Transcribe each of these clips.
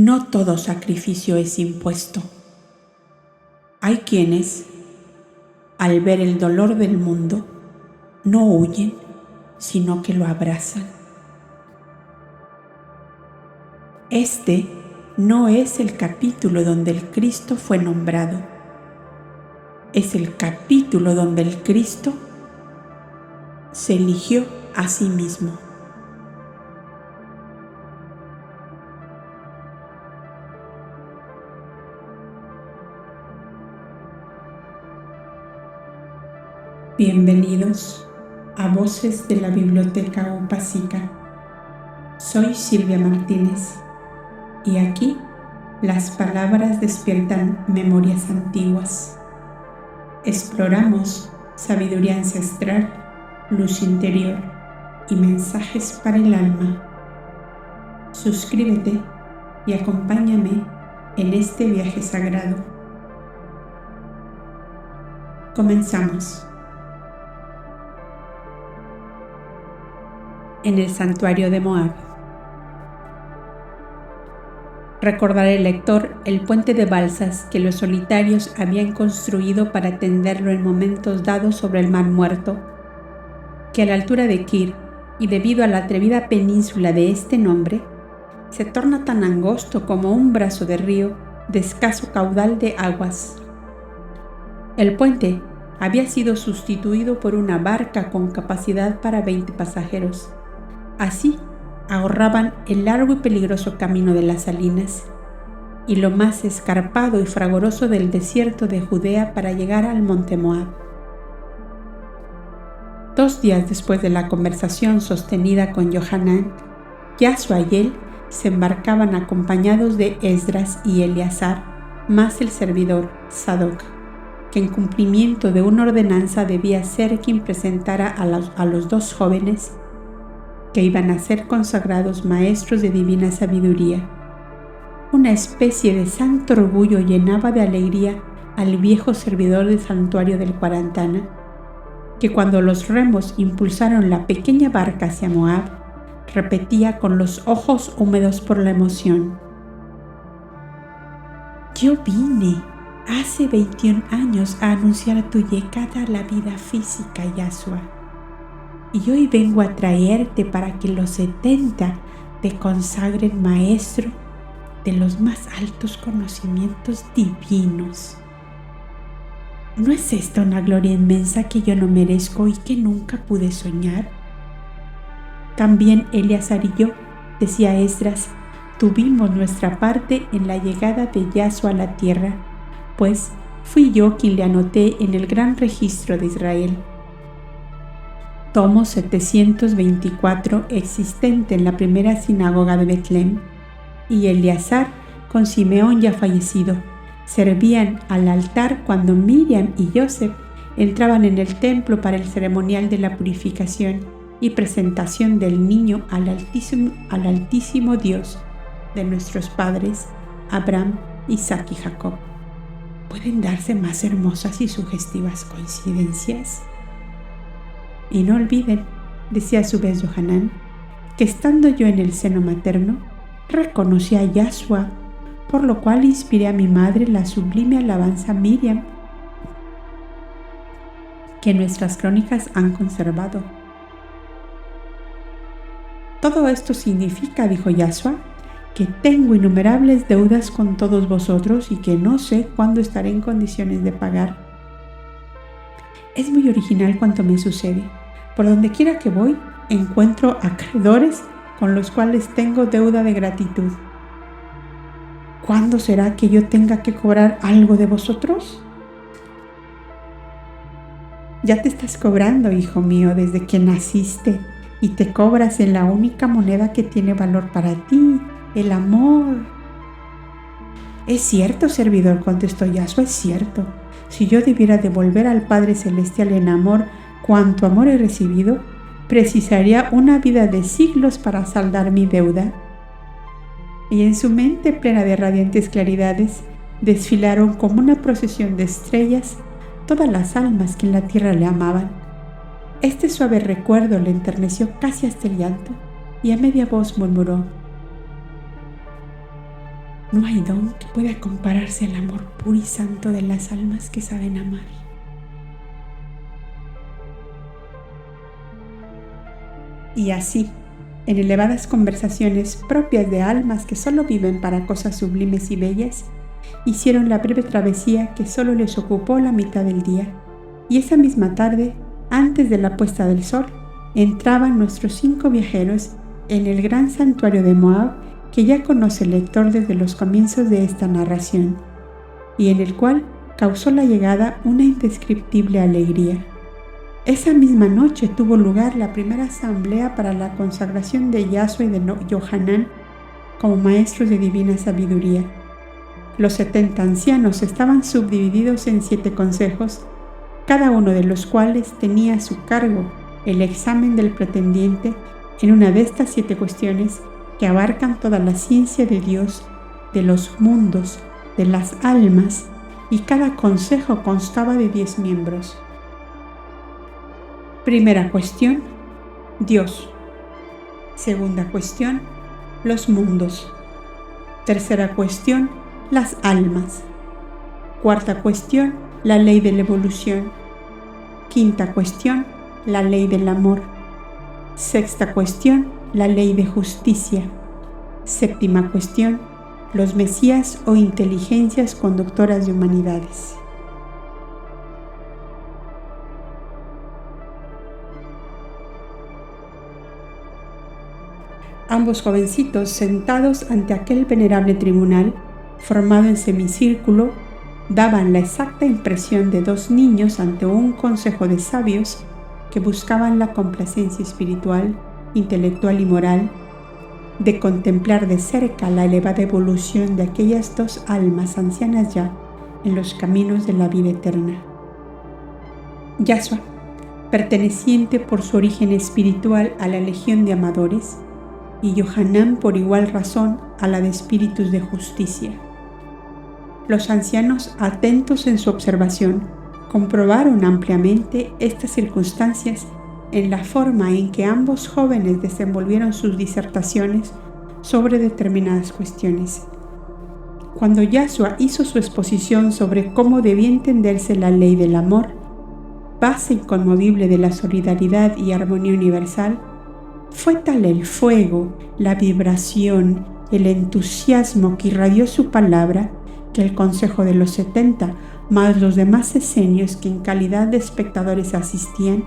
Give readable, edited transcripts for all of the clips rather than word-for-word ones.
No todo sacrificio es impuesto. Hay quienes, al ver el dolor del mundo, no huyen, sino que lo abrazan. Este no es el capítulo donde el Cristo fue nombrado. Es el capítulo donde el Cristo se eligió a sí mismo. Bienvenidos a Voces de la Biblioteca Upasika. Soy Silvia Martínez y aquí las palabras despiertan memorias antiguas. Exploramos sabiduría ancestral, luz interior y mensajes para el alma. Suscríbete y acompáñame en este viaje sagrado. Comenzamos. En el santuario de Moab. Recordará el lector el puente de balsas que los solitarios habían construido para tenderlo en momentos dados sobre el mar muerto, que a la altura de Kir, y debido a la atrevida península de este nombre, se torna tan angosto como un brazo de río de escaso caudal de aguas. El puente había sido sustituido por una barca con capacidad para 20 pasajeros. Así ahorraban el largo y peligroso camino de las salinas y lo más escarpado y fragoroso del desierto de Judea para llegar al monte Moab. 2 días después de la conversación sostenida con Johanán, Yasua y él se embarcaban acompañados de Esdras y Eleazar, más el servidor Sadoc, que en cumplimiento de una ordenanza debía ser quien presentara a los 2 jóvenes que iban a ser consagrados maestros de divina sabiduría. Una especie de santo orgullo llenaba de alegría al viejo servidor del santuario del Cuarantana, que cuando los remos impulsaron la pequeña barca hacia Moab, repetía con los ojos húmedos por la emoción: yo vine hace 21 años a anunciar tu llegada a la vida física, Yasua. Y hoy vengo a traerte para que los 70 te consagren maestro de los más altos conocimientos divinos. ¿No es esta una gloria inmensa que yo no merezco y que nunca pude soñar? También Eleazar y yo, decía Esdras, tuvimos nuestra parte en la llegada de Yasua a la tierra, pues fui yo quien le anoté en el gran registro de Israel. Tomo 724 existente en la primera sinagoga de Betlem, y Eleazar, con Simeón ya fallecido, servían al altar cuando Miriam y Joseph entraban en el templo para el ceremonial de la purificación y presentación del niño al Altísimo Dios de nuestros padres, Abraham, Isaac y Jacob. ¿Pueden darse más hermosas y sugestivas coincidencias? Y no olviden, decía a su vez Johanán, que estando yo en el seno materno, reconocí a Yasua, por lo cual inspiré a mi madre la sublime alabanza a Miriam, que nuestras crónicas han conservado. Todo esto significa, dijo Yasua, que tengo innumerables deudas con todos vosotros y que no sé cuándo estaré en condiciones de pagar. Es muy original cuanto me sucede. Por donde quiera que voy, encuentro acreedores con los cuales tengo deuda de gratitud. ¿Cuándo será que yo tenga que cobrar algo de vosotros? Ya te estás cobrando, hijo mío, desde que naciste, y te cobras en la única moneda que tiene valor para ti, el amor. Es cierto, servidor, contestó Yasua, es cierto. Si yo debiera devolver al Padre Celestial en amor cuanto amor he recibido, precisaría una vida de siglos para saldar mi deuda. Y en su mente plena de radiantes claridades, desfilaron como una procesión de estrellas todas las almas que en la tierra le amaban. Este suave recuerdo le enterneció casi hasta el llanto, y a media voz murmuró: No hay don que pueda compararse al amor puro y santo de las almas que saben amar. Y así, en elevadas conversaciones propias de almas que solo viven para cosas sublimes y bellas, hicieron la breve travesía que solo les ocupó la mitad del día, y esa misma tarde, antes de la puesta del sol, entraban nuestros 5 viajeros en el gran santuario de Moab, que ya conoce el lector desde los comienzos de esta narración, y en el cual causó la llegada una indescriptible alegría. Esa misma noche tuvo lugar la primera asamblea para la consagración de Yasua y de Yohanan como maestros de divina sabiduría. Los 70 ancianos estaban subdivididos en 7 consejos, cada uno de los cuales tenía a su cargo el examen del pretendiente en una de estas 7 cuestiones que abarcan toda la ciencia de Dios, de los mundos, de las almas, y cada consejo constaba de 10 miembros. Primera cuestión, Dios. Segunda cuestión, los mundos. Tercera cuestión, las almas. Cuarta cuestión, la ley de la evolución. Quinta cuestión, la ley del amor. Sexta cuestión, la ley de justicia. Séptima cuestión, los mesías o inteligencias conductoras de humanidades. Ambos jovencitos, sentados ante aquel venerable tribunal, formado en semicírculo, daban la exacta impresión de 2 niños ante un consejo de sabios que buscaban la complacencia espiritual, intelectual y moral, de contemplar de cerca la elevada evolución de aquellas 2 almas ancianas ya en los caminos de la vida eterna. Yasua, perteneciente por su origen espiritual a la legión de amadores, y Yohanan por igual razón a la de espíritus de justicia. Los ancianos, atentos en su observación, comprobaron ampliamente estas circunstancias en la forma en que ambos jóvenes desenvolvieron sus disertaciones sobre determinadas cuestiones. Cuando Yasua hizo su exposición sobre cómo debía entenderse la ley del amor, base inconmovible de la solidaridad y armonía universal, fue tal el fuego, la vibración, el entusiasmo que irradió su palabra, que el consejo de los 70, más los demás esenios que en calidad de espectadores asistían,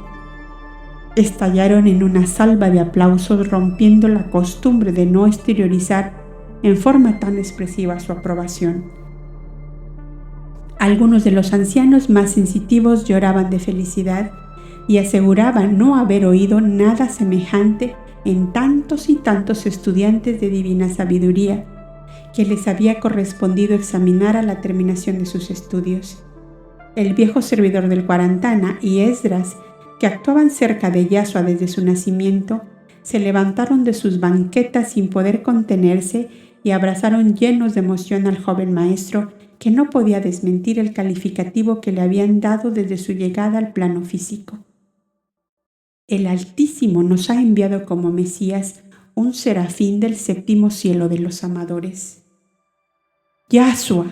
estallaron en una salva de aplausos, rompiendo la costumbre de no exteriorizar en forma tan expresiva su aprobación. Algunos de los ancianos más sensitivos lloraban de felicidad y aseguraban no haber oído nada semejante en tantos y tantos estudiantes de divina sabiduría que les había correspondido examinar a la terminación de sus estudios. El viejo servidor del Guarantana y Esdras, que actuaban cerca de Yasua desde su nacimiento, se levantaron de sus banquetas sin poder contenerse y abrazaron llenos de emoción al joven maestro, que no podía desmentir el calificativo que le habían dado desde su llegada al plano físico. El Altísimo nos ha enviado como Mesías un serafín del 7º cielo de los amadores. Yasua,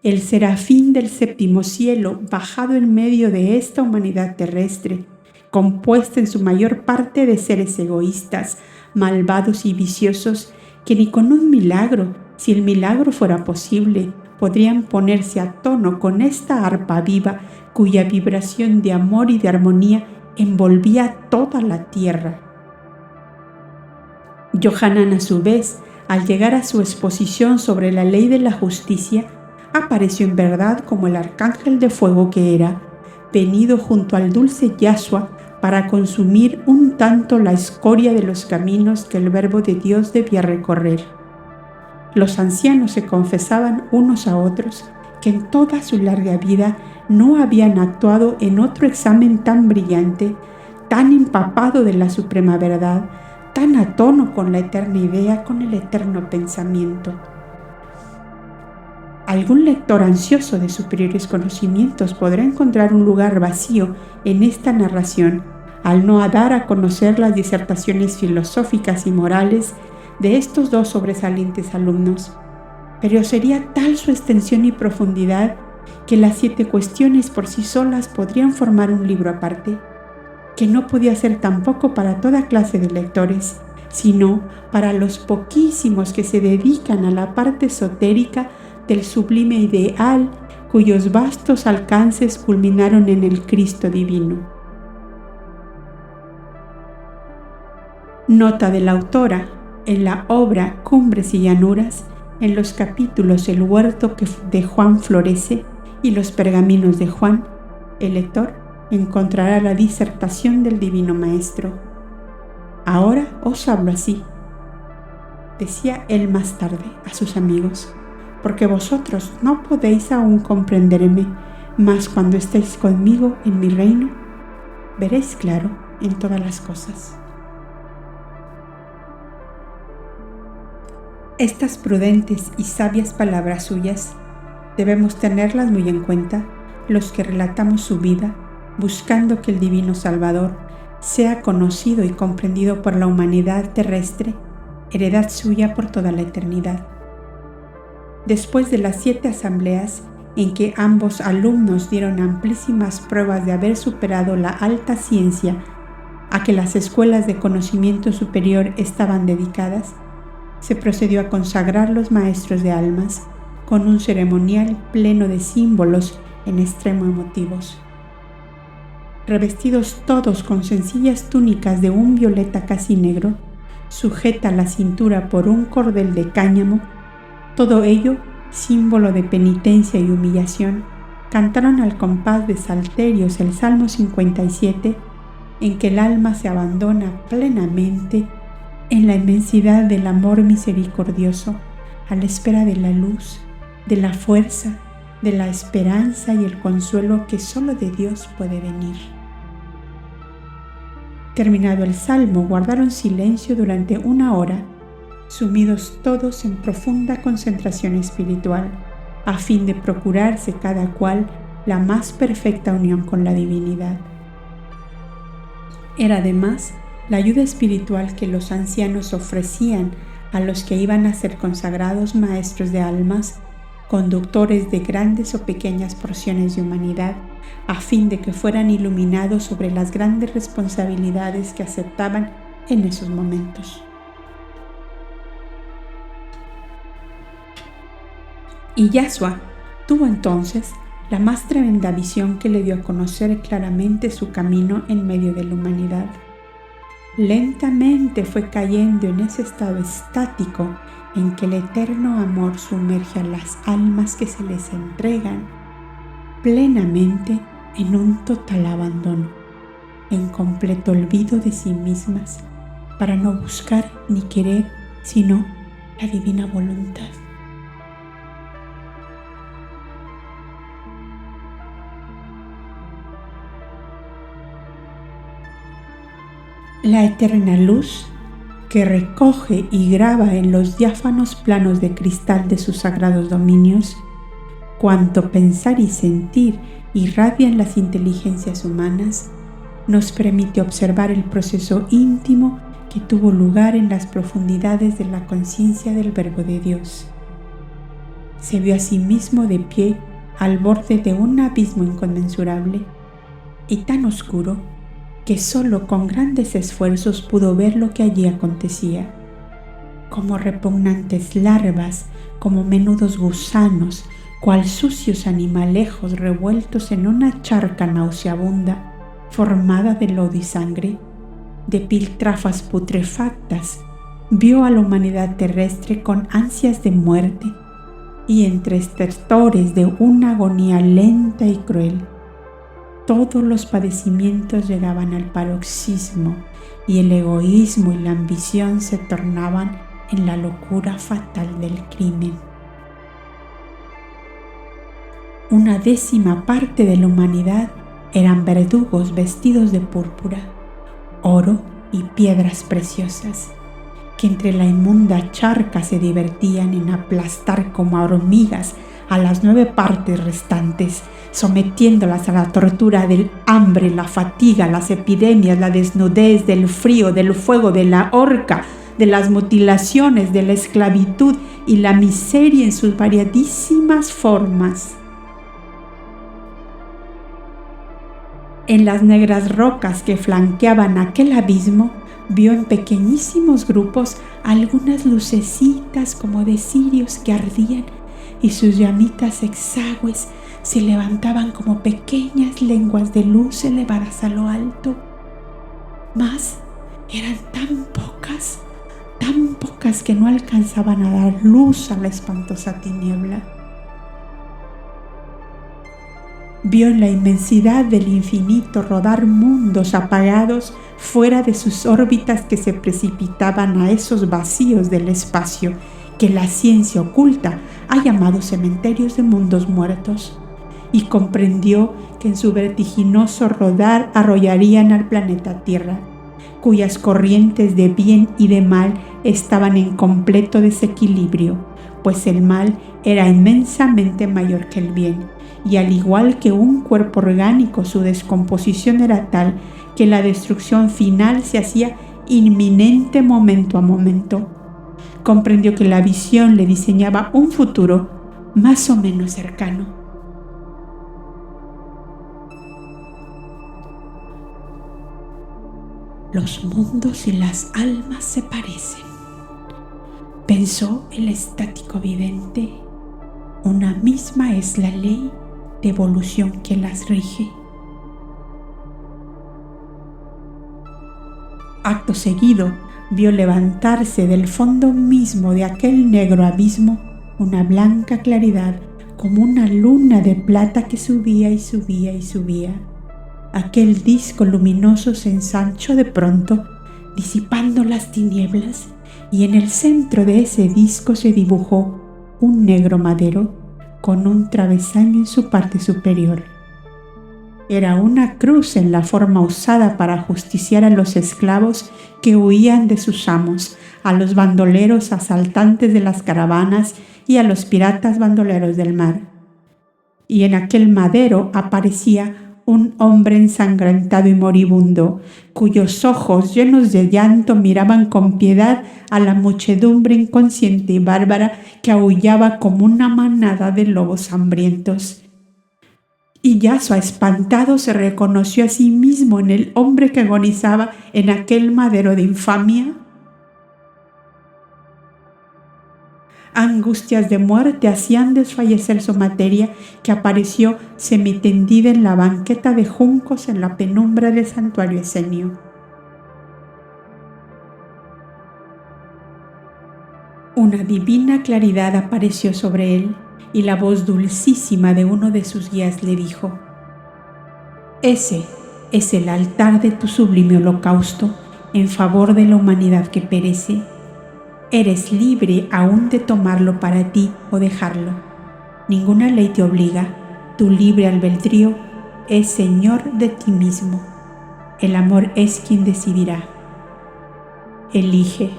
el serafín del 7º cielo, bajado en medio de esta humanidad terrestre, compuesta en su mayor parte de seres egoístas, malvados y viciosos, que ni con un milagro, si el milagro fuera posible, podrían ponerse a tono con esta arpa viva cuya vibración de amor y de armonía envolvía toda la tierra. Yohanan, a su vez, al llegar a su exposición sobre la ley de la justicia, apareció en verdad como el arcángel de fuego que era, venido junto al dulce Yasua para consumir un tanto la escoria de los caminos que el Verbo de Dios debía recorrer. Los ancianos se confesaban unos a otros que en toda su larga vida no habían actuado en otro examen tan brillante, tan empapado de la suprema verdad, tan a tono con la eterna idea, con el eterno pensamiento. Algún lector ansioso de superiores conocimientos podrá encontrar un lugar vacío en esta narración, al no dar a conocer las disertaciones filosóficas y morales de estos 2 sobresalientes alumnos. pero sería tal su extensión y profundidad que las 7 cuestiones por sí solas podrían formar un libro aparte, que no podía ser tampoco para toda clase de lectores, sino para los poquísimos que se dedican a la parte esotérica del sublime ideal cuyos vastos alcances culminaron en el Cristo divino. Nota de la autora en la obra Cumbres y Llanuras, en los capítulos El huerto de Juan florece y los pergaminos de Juan, el lector encontrará la disertación del Divino Maestro. Ahora os hablo así, decía él más tarde a sus amigos, porque vosotros no podéis aún comprenderme, mas cuando estéis conmigo en mi reino, veréis claro en todas las cosas. Estas prudentes y sabias palabras suyas debemos tenerlas muy en cuenta los que relatamos su vida, buscando que el Divino Salvador sea conocido y comprendido por la humanidad terrestre, heredad suya por toda la eternidad. Después de las 7 asambleas en que ambos alumnos dieron amplísimas pruebas de haber superado la alta ciencia a que las escuelas de conocimiento superior estaban dedicadas, se procedió a consagrar los maestros de almas con un ceremonial pleno de símbolos en extremo emotivos. Revestidos todos con sencillas túnicas de un violeta casi negro, sujeta a la cintura por un cordel de cáñamo, todo ello símbolo de penitencia y humillación, cantaron al compás de salterios el Salmo 57, en que el alma se abandona plenamente en la inmensidad del amor misericordioso, a la espera de la luz, de la fuerza, de la esperanza y el consuelo que solo de Dios puede venir. Terminado el salmo, guardaron silencio durante 1 hora, sumidos todos en profunda concentración espiritual, a fin de procurarse cada cual la más perfecta unión con la divinidad. Era además la ayuda espiritual que los ancianos ofrecían a los que iban a ser consagrados maestros de almas, conductores de grandes o pequeñas porciones de humanidad, a fin de que fueran iluminados sobre las grandes responsabilidades que aceptaban en esos momentos. Y Yahshua tuvo entonces la más tremenda visión que le dio a conocer claramente su camino en medio de la humanidad. Lentamente fue cayendo en ese estado estático en que el eterno amor sumerge a las almas que se les entregan plenamente en un total abandono, en completo olvido de sí mismas, para no buscar ni querer sino la divina voluntad. La eterna luz que recoge y graba en los diáfanos planos de cristal de sus sagrados dominios cuanto pensar y sentir irradian las inteligencias humanas, nos permite observar el proceso íntimo que tuvo lugar en las profundidades de la conciencia del Verbo de Dios. Se vio a sí mismo de pie al borde de un abismo inconmensurable y tan oscuro que solo con grandes esfuerzos pudo ver lo que allí acontecía, como repugnantes larvas, como menudos gusanos, cual sucios animalejos revueltos en una charca nauseabunda, formada de lodo y sangre, de piltrafas putrefactas, vio a la humanidad terrestre con ansias de muerte y entre estertores de una agonía lenta y cruel. Todos los padecimientos llegaban al paroxismo y el egoísmo y la ambición se tornaban en la locura fatal del crimen. Una 10ª parte de la humanidad eran verdugos vestidos de púrpura, oro y piedras preciosas, que entre la inmunda charca se divertían en aplastar como hormigas a las 9 partes restantes, sometiéndolas a la tortura del hambre, la fatiga, las epidemias, la desnudez, del frío, del fuego, de la horca, de las mutilaciones, de la esclavitud y la miseria en sus variadísimas formas. En las negras rocas que flanqueaban aquel abismo, vio en pequeñísimos grupos algunas lucecitas como de cirios que ardían, y sus llamitas exagües se levantaban como pequeñas lenguas de luz elevadas a lo alto. Mas eran tan pocas que no alcanzaban a dar luz a la espantosa tiniebla. Vio en la inmensidad del infinito rodar mundos apagados fuera de sus órbitas que se precipitaban a esos vacíos del espacio que la ciencia oculta ha llamado cementerios de mundos muertos, y comprendió que en su vertiginoso rodar arrollarían al planeta Tierra, cuyas corrientes de bien y de mal estaban en completo desequilibrio, pues el mal era inmensamente mayor que el bien, y al igual que un cuerpo orgánico, su descomposición era tal que la destrucción final se hacía inminente momento a momento. Comprendió que la visión le diseñaba un futuro más o menos cercano. Los mundos y las almas se parecen, pensó el estático vidente. Una misma es la ley de evolución que las rige. Acto seguido, vio levantarse del fondo mismo de aquel negro abismo una blanca claridad como una luna de plata que subía y subía y subía. Aquel disco luminoso se ensanchó de pronto, disipando las tinieblas, y en el centro de ese disco se dibujó un negro madero con un travesaño en su parte superior. Era una cruz en la forma usada para ajusticiar a los esclavos que huían de sus amos, a los bandoleros asaltantes de las caravanas y a los piratas bandoleros del mar. Y en aquel madero aparecía un hombre ensangrentado y moribundo, cuyos ojos llenos de llanto miraban con piedad a la muchedumbre inconsciente y bárbara que aullaba como una manada de lobos hambrientos. Y Yasua, espantado, se reconoció a sí mismo en el hombre que agonizaba en aquel madero de infamia. Angustias de muerte hacían desfallecer su materia, que apareció semitendida en la banqueta de juncos en la penumbra del santuario esenio. Una divina claridad apareció sobre él, y la voz dulcísima de uno de sus guías le dijo: «Ese es el altar de tu sublime holocausto en favor de la humanidad que perece. Eres libre aún de tomarlo para ti o dejarlo. Ninguna ley te obliga. Tu libre albedrío es señor de ti mismo. El amor es quien decidirá. Elige».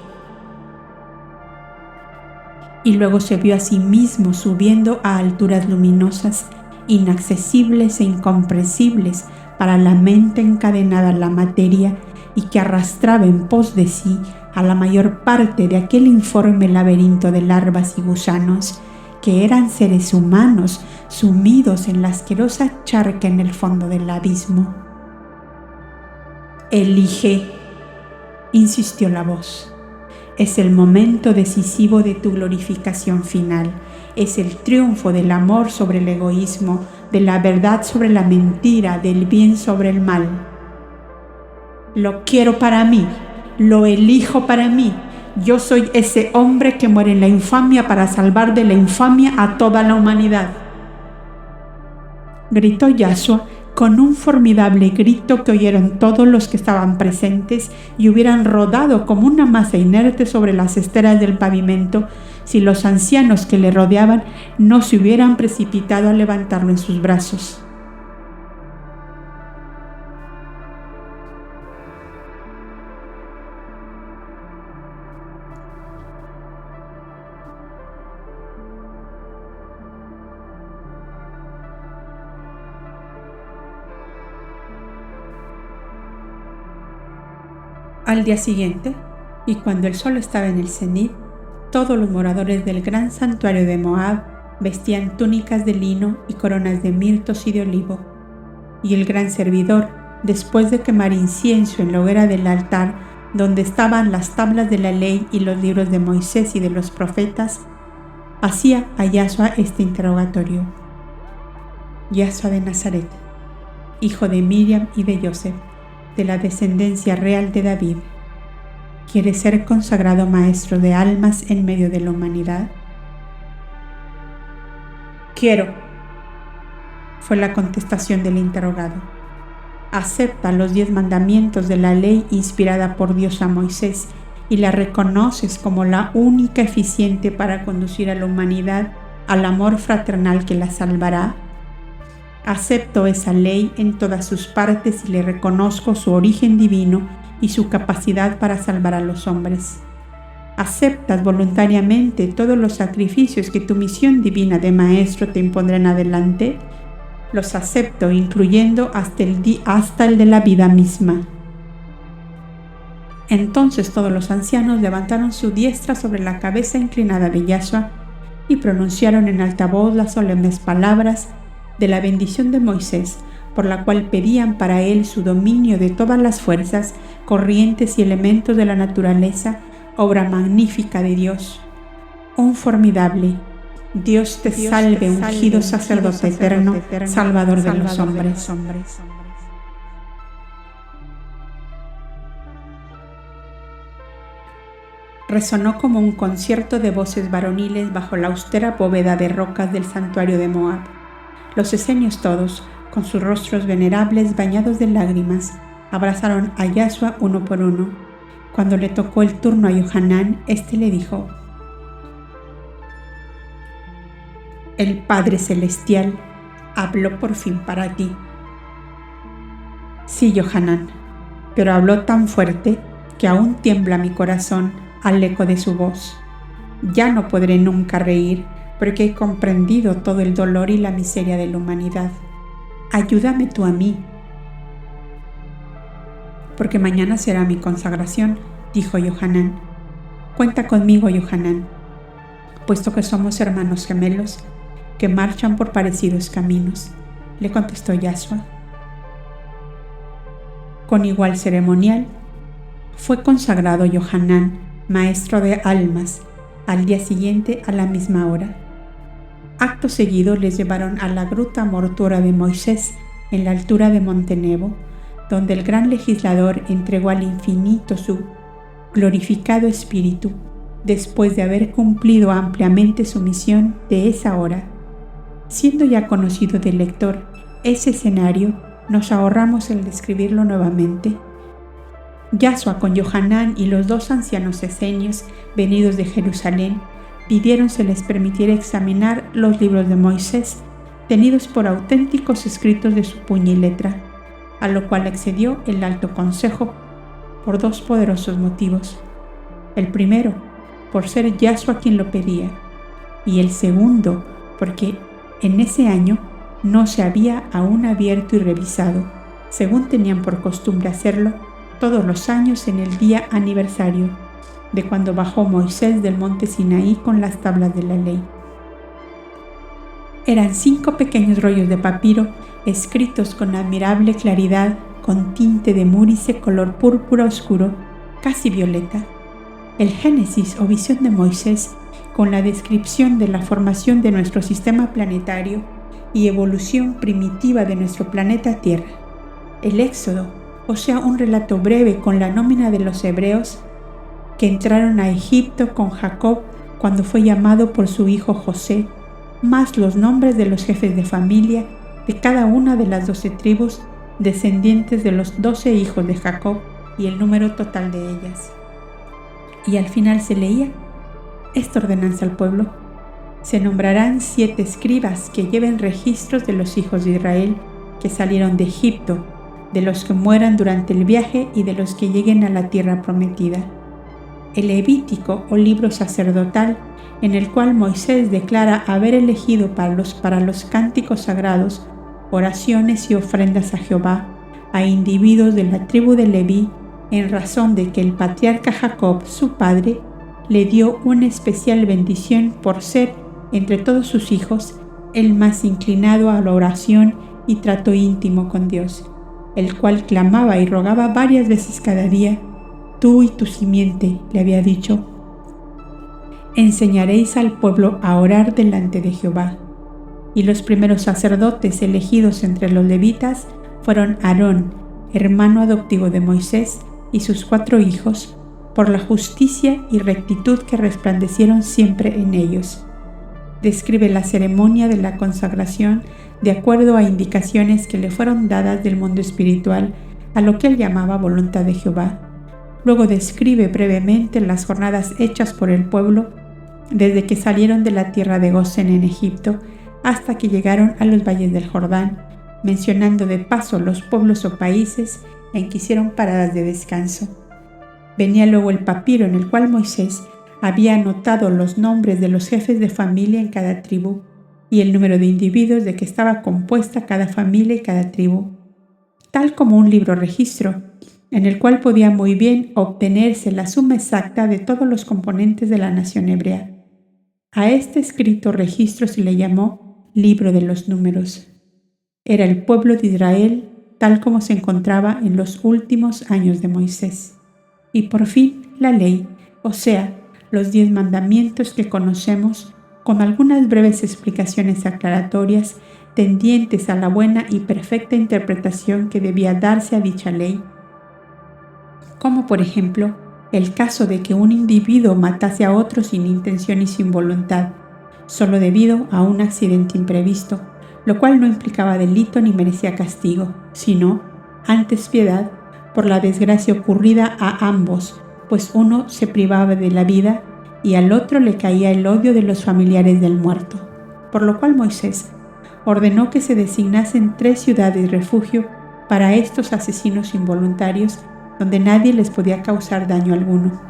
Y luego se vio a sí mismo subiendo a alturas luminosas, inaccesibles e incomprensibles para la mente encadenada a la materia, y que arrastraba en pos de sí a la mayor parte de aquel informe laberinto de larvas y gusanos, que eran seres humanos sumidos en la asquerosa charca en el fondo del abismo. «Elige», insistió la voz. «Es el momento decisivo de tu glorificación final. Es el triunfo del amor sobre el egoísmo, de la verdad sobre la mentira, del bien sobre el mal. Lo quiero para mí, lo elijo para mí. Yo soy ese hombre que muere en la infamia para salvar de la infamia a toda la humanidad», gritó Yasua con un formidable grito que oyeron todos los que estaban presentes y hubieran rodado como una masa inerte sobre las esteras del pavimento si los ancianos que le rodeaban no se hubieran precipitado a levantarlo en sus brazos. Al día siguiente, Y cuando el sol estaba en el cenit, todos los moradores del gran santuario de Moab vestían túnicas de lino y coronas de mirtos y de olivo. Y el gran servidor, después de quemar incienso en la hoguera del altar, donde estaban las tablas de la ley y los libros de Moisés y de los profetas, hacía a Yahshua este interrogatorio: Yahshua de Nazaret, hijo de Miriam y de Joseph, de la descendencia real de David, ¿quieres ser consagrado maestro de almas en medio de la humanidad? Quiero, fue la contestación del interrogado. Acepta los 10 mandamientos de la ley inspirada por Dios a Moisés y la reconoces como la única eficiente para conducir a la humanidad al amor fraternal que la salvará. Acepto esa ley en todas sus partes y le reconozco su origen divino y su capacidad para salvar a los hombres. ¿Aceptas voluntariamente todos los sacrificios que tu misión divina de maestro te impondrá en adelante? Los acepto, incluyendo hasta el de la vida misma. Entonces todos los ancianos levantaron su diestra sobre la cabeza inclinada de Yahshua y pronunciaron en alta voz las solemnes palabras de la bendición de Moisés, por la cual pedían para él su dominio de todas las fuerzas, corrientes y elementos de la naturaleza, obra magnífica de Dios. Un formidable Dios te salve, ungido sacerdote eterno, salvador de los hombres. Resonó como un concierto de voces varoniles bajo la austera bóveda de rocas del santuario de Moab. Los esenios todos, con sus rostros venerables bañados de lágrimas, abrazaron a Yahshua uno por uno. Cuando le tocó el turno a Yohanan, éste le dijo: El Padre Celestial habló por fin para ti. Sí, Yohanan, pero habló tan fuerte que aún tiembla mi corazón al eco de su voz. Ya no podré nunca reír, porque he comprendido todo el dolor y la miseria de la humanidad. Ayúdame tú a mí. Porque mañana será mi consagración, dijo Yohanan. Cuenta conmigo, Yohanan, puesto que somos hermanos gemelos que marchan por parecidos caminos, le contestó Yahshua. Con igual ceremonial, fue consagrado Yohanan, maestro de almas, al día siguiente a la misma hora. Acto seguido les llevaron a la gruta mortuoria de Moisés en la altura de Monte Nebo, donde el gran legislador entregó al infinito su glorificado espíritu, después de haber cumplido ampliamente su misión de esa hora. Siendo ya conocido del lector ese escenario, nos ahorramos el describirlo nuevamente. Yahshua con Yohanan y los 2 ancianos esenios venidos de Jerusalén pidieron se les permitiera examinar los libros de Moisés, tenidos por auténticos escritos de su puño y letra, a lo cual accedió el Alto Consejo por 2 poderosos motivos. El primero, por ser Yahshua quien lo pedía, y el segundo, porque en ese año no se había aún abierto y revisado, según tenían por costumbre hacerlo todos los años en el día aniversario de cuando bajó Moisés del monte Sinaí con las tablas de la ley. Eran 5 pequeños rollos de papiro escritos con admirable claridad, con tinte de múrice color púrpura oscuro, casi violeta. El Génesis o visión de Moisés, con la descripción de la formación de nuestro sistema planetario y evolución primitiva de nuestro planeta Tierra. El Éxodo, o sea, un relato breve con la nómina de los hebreos que entraron a Egipto con Jacob cuando fue llamado por su hijo José, más los nombres de los jefes de familia de cada una de las 12 tribus descendientes de los 12 hijos de Jacob y el número total de ellas. Y al final se leía esta ordenanza al pueblo: se nombrarán 7 escribas que lleven registros de los hijos de Israel que salieron de Egipto, de los que mueran durante el viaje y de los que lleguen a la tierra prometida. El Levítico o libro sacerdotal, en el cual Moisés declara haber elegido para los cánticos sagrados, oraciones y ofrendas a Jehová, a individuos de la tribu de Leví, en razón de que el patriarca Jacob, su padre, le dio una especial bendición por ser, entre todos sus hijos, el más inclinado a la oración y trato íntimo con Dios, el cual clamaba y rogaba varias veces cada día: tú y tu simiente, le había dicho, enseñaréis al pueblo a orar delante de Jehová. Y los primeros sacerdotes elegidos entre los levitas fueron Aarón, hermano adoptivo de Moisés, y sus 4 hijos, por la justicia y rectitud que resplandecieron siempre en ellos. Describe la ceremonia de la consagración de acuerdo a indicaciones que le fueron dadas del mundo espiritual a lo que él llamaba voluntad de Jehová. Luego describe brevemente las jornadas hechas por el pueblo desde que salieron de la tierra de Gosén en Egipto hasta que llegaron a los valles del Jordán, mencionando de paso los pueblos o países en que hicieron paradas de descanso. Venía luego el papiro en el cual Moisés había anotado los nombres de los jefes de familia en cada tribu y el número de individuos de que estaba compuesta cada familia y cada tribu, tal como un libro registro, en el cual podía muy bien obtenerse la suma exacta de todos los componentes de la nación hebrea. A este escrito registro se le llamó Libro de los Números. Era el pueblo de Israel tal como se encontraba en los últimos años de Moisés. Y por fin la ley, o sea, los 10 mandamientos que conocemos, con algunas breves explicaciones aclaratorias tendientes a la buena y perfecta interpretación que debía darse a dicha ley, como por ejemplo el caso de que un individuo matase a otro sin intención y sin voluntad, solo debido a un accidente imprevisto, lo cual no implicaba delito ni merecía castigo, sino, antes piedad, por la desgracia ocurrida a ambos, pues uno se privaba de la vida y al otro le caía el odio de los familiares del muerto, por lo cual Moisés ordenó que se designasen 3 ciudades refugio para estos asesinos involuntarios, donde nadie les podía causar daño alguno.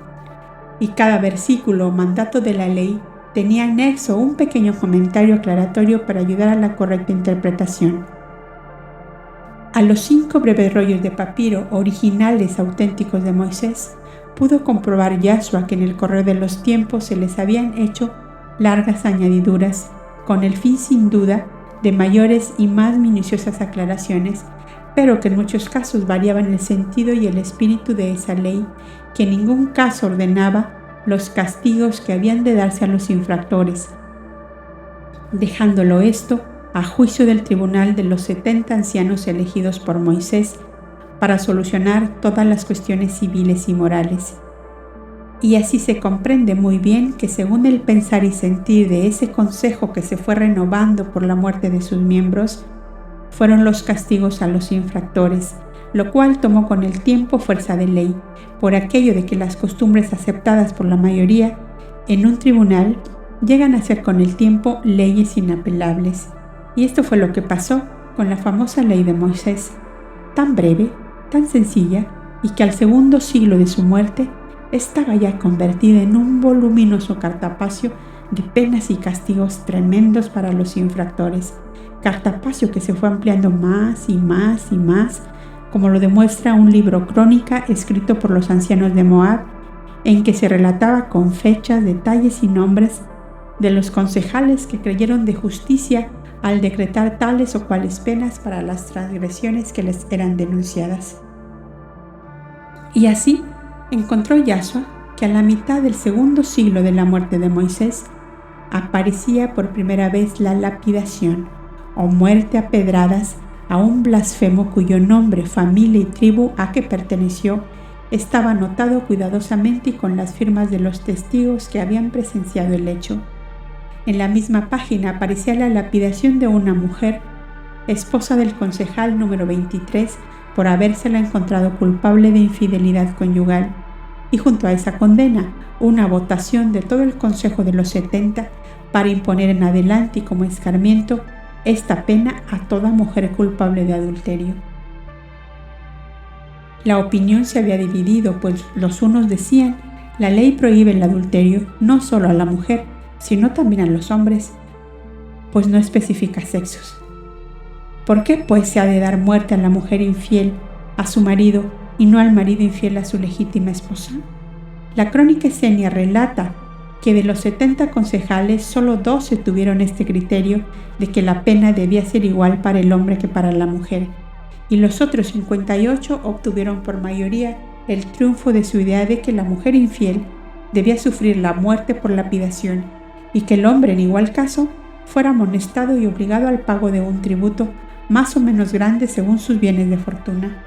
Y cada versículo o mandato de la ley tenía anexo un pequeño comentario aclaratorio para ayudar a la correcta interpretación. A los 5 breves rollos de papiro originales auténticos de Moisés, pudo comprobar Yahshua que en el correr de los tiempos se les habían hecho largas añadiduras, con el fin sin duda de mayores y más minuciosas aclaraciones, pero que en muchos casos variaban el sentido y el espíritu de esa ley, que en ningún caso ordenaba los castigos que habían de darse a los infractores, dejándolo esto a juicio del tribunal de los 70 ancianos elegidos por Moisés para solucionar todas las cuestiones civiles y morales. Y así se comprende muy bien que según el pensar y sentir de ese consejo que se fue renovando por la muerte de sus miembros, fueron los castigos a los infractores, lo cual tomó con el tiempo fuerza de ley, por aquello de que las costumbres aceptadas por la mayoría en un tribunal llegan a ser con el tiempo leyes inapelables. Y esto fue lo que pasó con la famosa ley de Moisés, tan breve, tan sencilla, y que al segundo siglo de su muerte estaba ya convertida en un voluminoso cartapacio de penas y castigos tremendos para los infractores, cartapacio que se fue ampliando más y más y más, como lo demuestra un libro crónica escrito por los ancianos de Moab, en que se relataba con fechas, detalles y nombres de los concejales que creyeron de justicia al decretar tales o cuales penas para las transgresiones que les eran denunciadas. Y así encontró Yahshua que a la mitad del segundo siglo de la muerte de Moisés aparecía por primera vez la lapidación o muerte a pedradas a un blasfemo cuyo nombre, familia y tribu a que perteneció estaba anotado cuidadosamente y con las firmas de los testigos que habían presenciado el hecho. En la misma página aparecía la lapidación de una mujer, esposa del concejal número 23, por habérsela encontrado culpable de infidelidad conyugal, y junto a esa condena, una votación de todo el consejo de los 70 para imponer en adelante y como escarmiento esta pena a toda mujer culpable de adulterio. La opinión se había dividido, pues los unos decían: la ley prohíbe el adulterio no solo a la mujer, sino también a los hombres, pues no especifica sexos. ¿Por qué pues se ha de dar muerte a la mujer infiel, a su marido, y no al marido infiel a su legítima esposa? La crónica esenia relata que de los 70 concejales, solo 12 tuvieron este criterio de que la pena debía ser igual para el hombre que para la mujer, y los otros 58 obtuvieron por mayoría el triunfo de su idea de que la mujer infiel debía sufrir la muerte por lapidación y que el hombre, en igual caso, fuera amonestado y obligado al pago de un tributo más o menos grande según sus bienes de fortuna.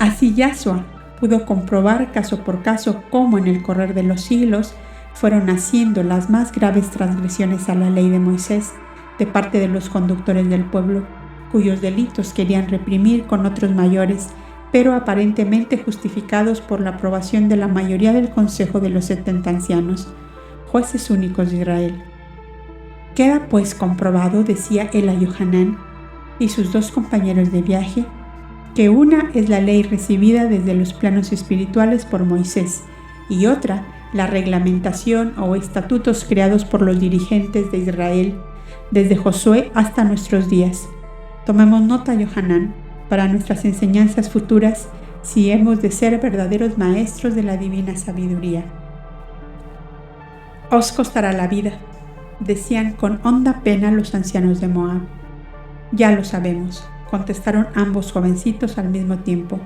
Así Yahshua pudo comprobar caso por caso cómo en el correr de los siglos fueron haciendo las más graves transgresiones a la ley de Moisés de parte de los conductores del pueblo, cuyos delitos querían reprimir con otros mayores, pero aparentemente justificados por la aprobación de la mayoría del consejo de los 70 ancianos, jueces únicos de Israel. Queda pues comprobado, decía él a Yohanan y sus dos compañeros de viaje, que una es la ley recibida desde los planos espirituales por Moisés y otra la reglamentación o estatutos creados por los dirigentes de Israel desde Josué hasta nuestros días. Tomemos nota, Yohanan, para nuestras enseñanzas futuras si hemos de ser verdaderos maestros de la divina sabiduría. Os costará la vida, decían con honda pena los ancianos de Moab. Ya lo sabemos, contestaron ambos jovencitos al mismo tiempo.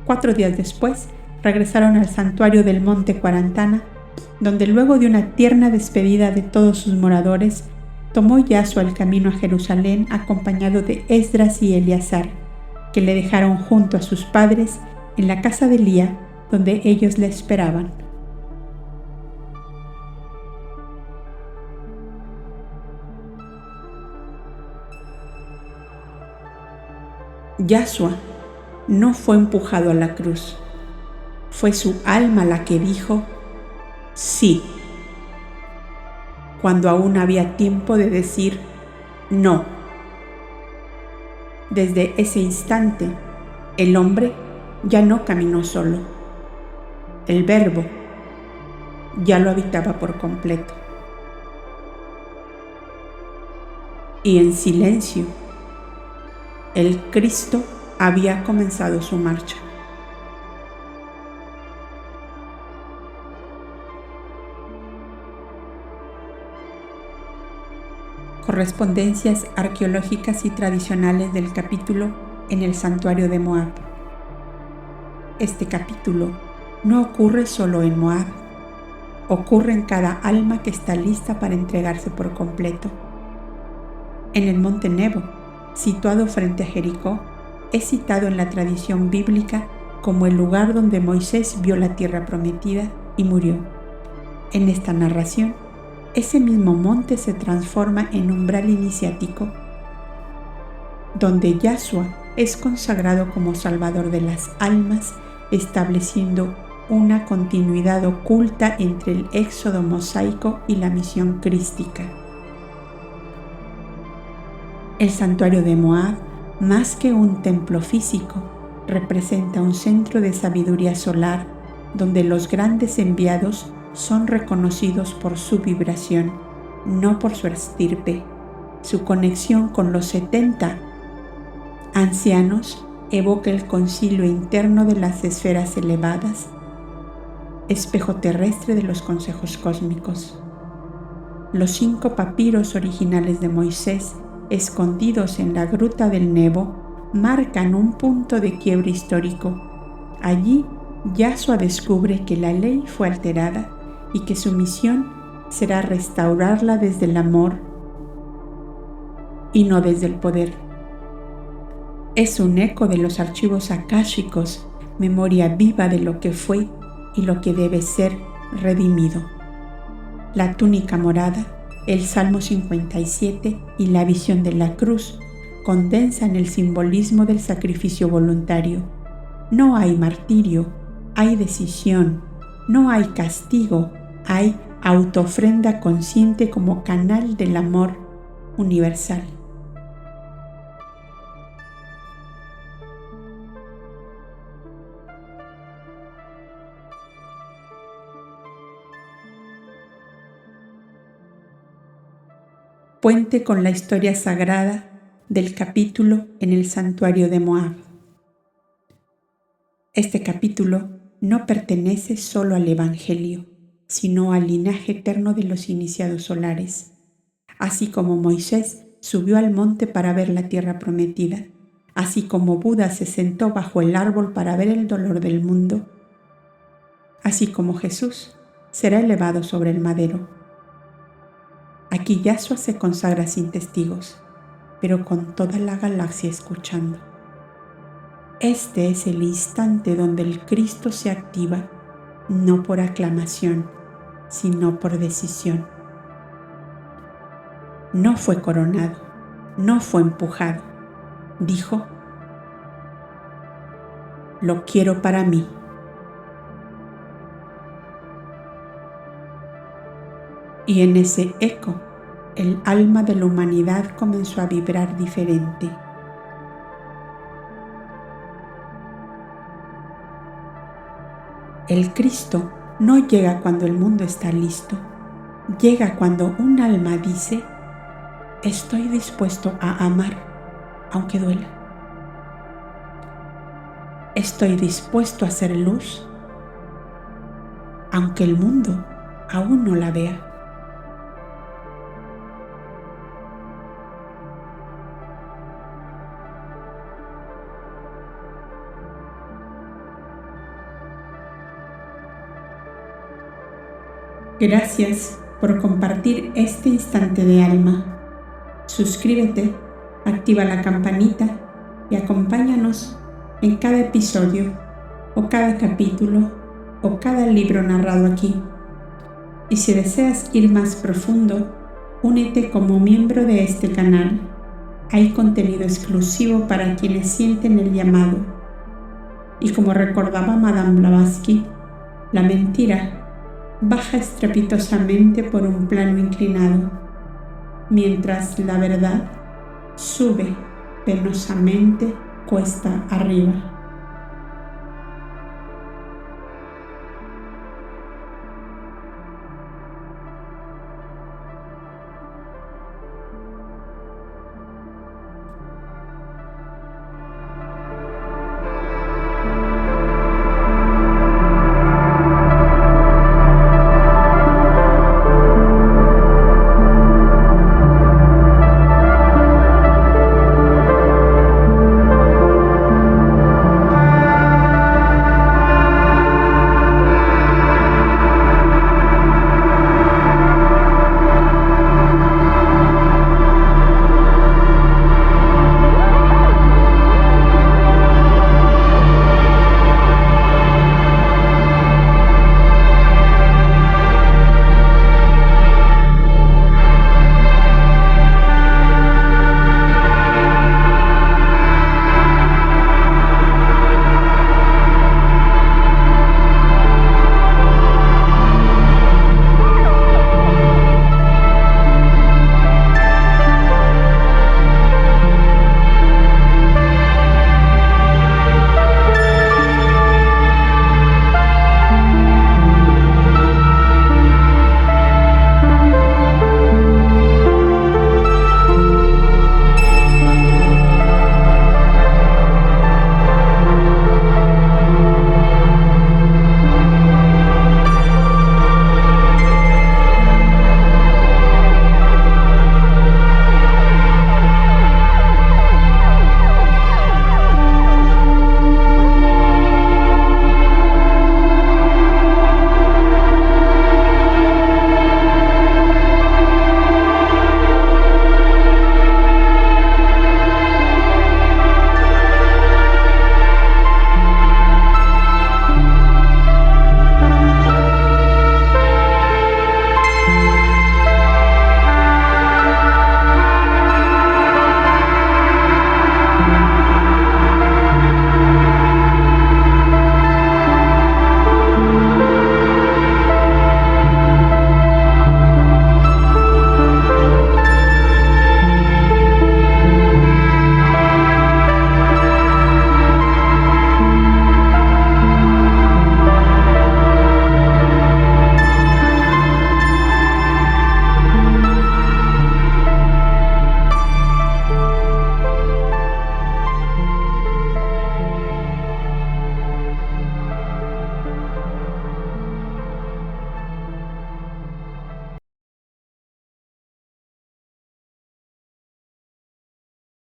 4 días después, regresaron al santuario del monte Cuarantana, donde luego de una tierna despedida de todos sus moradores, tomó Yahshua el camino a Jerusalén acompañado de Esdras y Eleazar, que le dejaron junto a sus padres en la casa de Elía, donde ellos le esperaban. Yahshua no fue empujado a la cruz, fue su alma la que dijo sí, cuando aún había tiempo de decir no. Desde ese instante, el hombre ya no caminó solo. El Verbo ya lo habitaba por completo. Y en silencio, el Cristo había comenzado su marcha. Correspondencias arqueológicas y tradicionales del capítulo en el santuario de Moab. Este capítulo no ocurre solo en Moab, ocurre en cada alma que está lista para entregarse por completo. En el monte Nebo, situado frente a Jericó, es citado en la tradición bíblica como el lugar donde Moisés vio la tierra prometida y murió. En esta narración, ese mismo monte se transforma en umbral iniciático, donde Yahshua es consagrado como Salvador de las almas, estableciendo una continuidad oculta entre el éxodo mosaico y la misión crística. El santuario de Moab, más que un templo físico, representa un centro de sabiduría solar donde los grandes enviados son reconocidos por su vibración, no por su estirpe. Su conexión con los 70 ancianos evoca el concilio interno de las esferas elevadas, espejo terrestre de los consejos cósmicos. Los 5 papiros originales de Moisés, escondidos en la gruta del Nebo, marcan un punto de quiebre histórico. Allí, Yahshua descubre que la ley fue alterada y que su misión será restaurarla desde el amor y no desde el poder. Es un eco de los archivos akáshicos, memoria viva de lo que fue y lo que debe ser redimido. La túnica morada, el Salmo 57 y la visión de la cruz condensan el simbolismo del sacrificio voluntario. No hay martirio, hay decisión, no hay castigo, hay autoofrenda consciente como canal del amor universal. Puente con la historia sagrada del capítulo en el santuario de Moab. Este capítulo no pertenece solo al Evangelio, sino al linaje eterno de los iniciados solares. Así como Moisés subió al monte para ver la tierra prometida, así como Buda se sentó bajo el árbol para ver el dolor del mundo, así como Jesús será elevado sobre el madero. Aquí Yahshua se consagra sin testigos, pero con toda la galaxia escuchando. Este es el instante donde el Cristo se activa, no por aclamación, sino por decisión. No fue coronado, no fue empujado. Dijo: lo quiero para mí. Y en ese eco, el alma de la humanidad comenzó a vibrar diferente. El Cristo no llega cuando el mundo está listo, llega cuando un alma dice: estoy dispuesto a amar, aunque duela. Estoy dispuesto a hacer luz, aunque el mundo aún no la vea. Gracias por compartir este instante de alma. Suscríbete, activa la campanita y acompáñanos en cada episodio o cada capítulo o cada libro narrado aquí. Y si deseas ir más profundo, únete como miembro de este canal. Hay contenido exclusivo para quienes sienten el llamado. Y como recordaba Madame Blavatsky, la mentira baja estrepitosamente por un plano inclinado, mientras la verdad sube penosamente cuesta arriba.